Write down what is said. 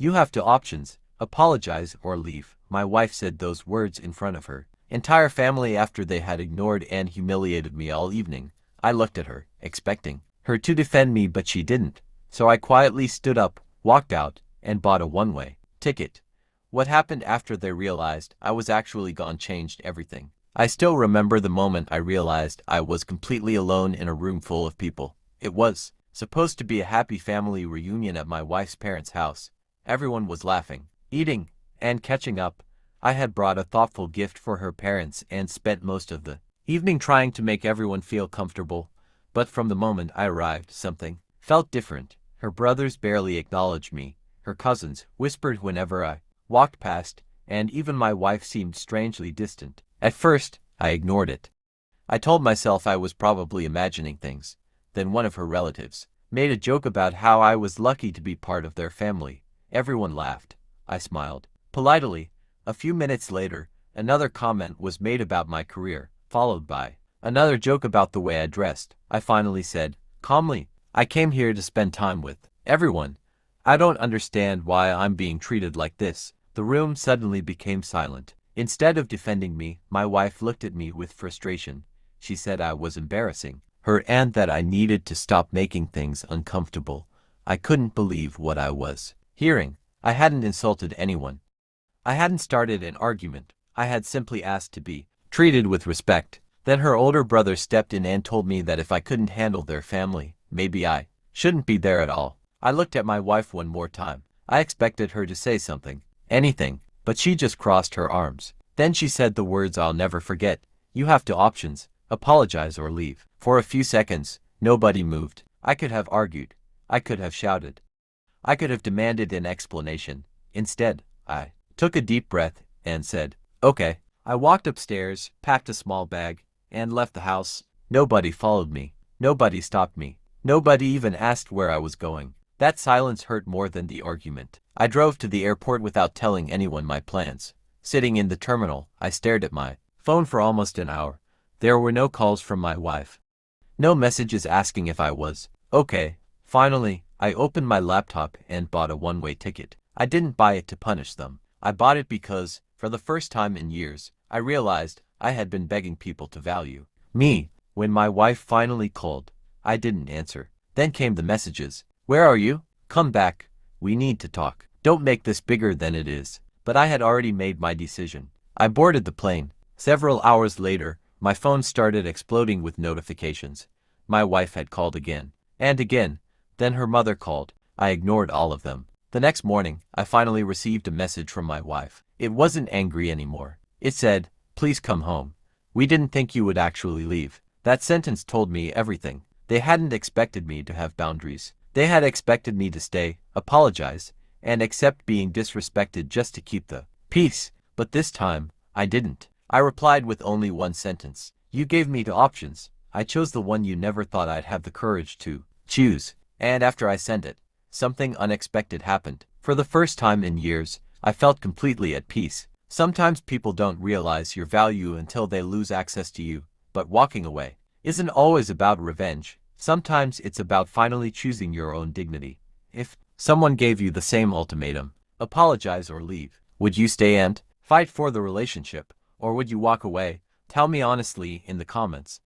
You have two options: apologize or leave. My wife said those words in front of her entire family after they had ignored and humiliated me all evening. I looked at her, expecting her to defend me, but she didn't. So I quietly stood up, walked out, and bought a one-way ticket. What happened after they realized I was actually gone changed everything. I still remember the moment I realized I was completely alone in a room full of people. It was supposed to be a happy family reunion at my wife's parents' house. Everyone was laughing, eating, and catching up. I had brought a thoughtful gift for her parents and spent most of the evening trying to make everyone feel comfortable. But from the moment I arrived, something felt different. Her brothers barely acknowledged me. Her cousins whispered whenever I walked past, and even my wife seemed strangely distant. At first, I ignored it. I told myself I was probably imagining things. Then one of her relatives made a joke about how I was lucky to be part of their family. Everyone laughed. I smiled politely. A few minutes later, another comment was made about my career, followed by another joke about the way I dressed. I finally said, calmly, I came here to spend time with everyone. I don't understand why I'm being treated like this. The room suddenly became silent. Instead of defending me, my wife looked at me with frustration. She said I was embarrassing her and that I needed to stop making things uncomfortable. I couldn't believe what I was hearing. I hadn't insulted anyone. I hadn't started an argument. I had simply asked to be treated with respect. Then her older brother stepped in and told me that if I couldn't handle their family, maybe I shouldn't be there at all. I looked at my wife one more time. I expected her to say something, anything, but she just crossed her arms. Then she said the words I'll never forget. You have two options: apologize or leave. For a few seconds, nobody moved. I could have argued. I could have shouted. I could have demanded an explanation. Instead, I took a deep breath and said, okay. I walked upstairs, packed a small bag, and left the house. Nobody followed me. Nobody stopped me. Nobody even asked where I was going. That silence hurt more than the argument. I drove to the airport without telling anyone my plans. Sitting in the terminal, I stared at my phone for almost an hour. There were no calls from my wife. No messages asking if I was okay. Finally, I opened my laptop and bought a one-way ticket. I didn't buy it to punish them. I bought it because, for the first time in years, I realized I had been begging people to value me. When my wife finally called, I didn't answer. Then came the messages. Where are you? Come back. We need to talk. Don't make this bigger than it is. But I had already made my decision. I boarded the plane. Several hours later, my phone started exploding with notifications. My wife had called again and again. Then her mother called. I ignored all of them. The next morning, I finally received a message from my wife. It wasn't angry anymore. It said, please come home. We didn't think you would actually leave. That sentence told me everything. They hadn't expected me to have boundaries. They had expected me to stay, apologize, and accept being disrespected just to keep the peace. But this time, I didn't. I replied with only one sentence. You gave me two options. I chose the one you never thought I'd have the courage to choose. And after I sent it, something unexpected happened. For the first time in years, I felt completely at peace. Sometimes people don't realize your value until they lose access to you. But walking away isn't always about revenge. Sometimes it's about finally choosing your own dignity. If someone gave you the same ultimatum, apologize or leave, would you stay and fight for the relationship? Or would you walk away? Tell me honestly in the comments.